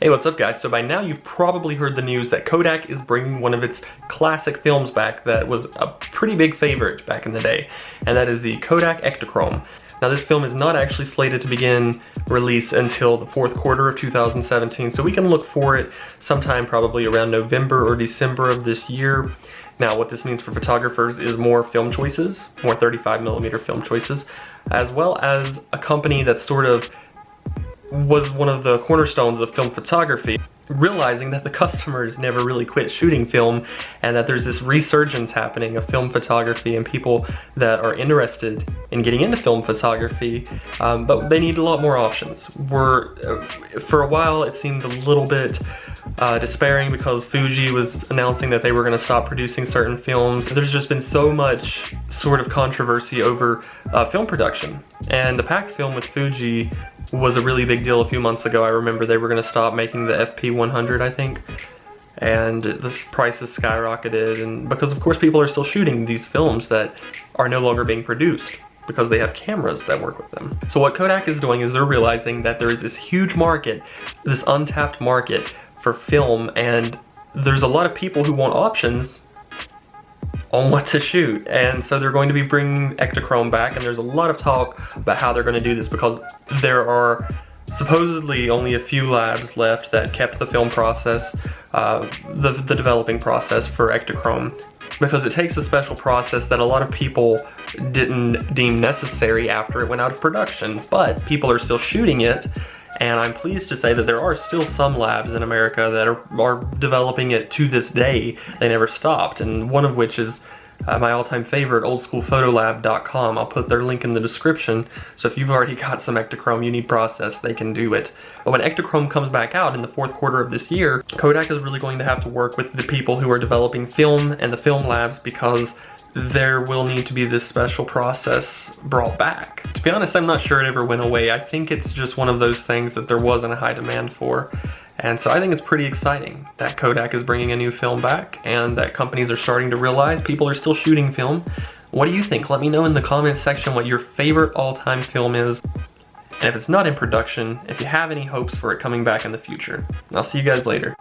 Hey, what's up guys? So by now you've probably heard the news that Kodak is bringing one of its classic films back that was a pretty big favorite back in the day, and that is the Kodak Ektachrome. Now this film is not actually slated to begin release until the fourth quarter of 2017, so we can look for it sometime probably around November or December of this year. Now what this means for photographers is more film choices, more 35mm film choices, as well as a company that sort of was one of the cornerstones of film photography, realizing that the customers never really quit shooting film and that there's this resurgence happening of film photography and people that are interested in getting into film photography, but they need a lot more options. For a while it seemed a little bit despairing because Fuji was announcing that they were going to stop producing certain films. There's just been so much sort of controversy over film production, and the pack film with Fuji was a really big deal a few months ago. I remember they were going to stop making the FP100, I think, and the prices skyrocketed, and because of course people are still shooting these films that are no longer being produced because they have cameras that work with them. So what Kodak is doing is they're realizing that there is this huge market, this untapped market for film, and there's a lot of people who want options on what to shoot, and so they're going to be bringing Ektachrome back, and there's a lot of talk about how they're going to do this because there are supposedly only a few labs left that kept the film process, the developing process for Ektachrome, because it takes a special process that a lot of people didn't deem necessary after it went out of production, but people are still shooting it. And I'm pleased to say that there are still some labs in America that are developing it to this day. They never stopped, and one of which is my all-time favorite, oldschoolphotolab.com. I'll put their link in the description, so if you've already got some Ektachrome you need processed, they can do it. But when Ektachrome comes back out in the fourth quarter of this year, Kodak is really going to have to work with the people who are developing film and the film labs, because there will need to be this special process brought back. To be honest, I'm not sure it ever went away. I think it's just one of those things that there wasn't a high demand for. And so I think it's pretty exciting that Kodak is bringing a new film back and that companies are starting to realize people are still shooting film. What do you think? Let me know in the comments section what your favorite all-time film is. And if it's not in production, if you have any hopes for it coming back in the future. And I'll see you guys later.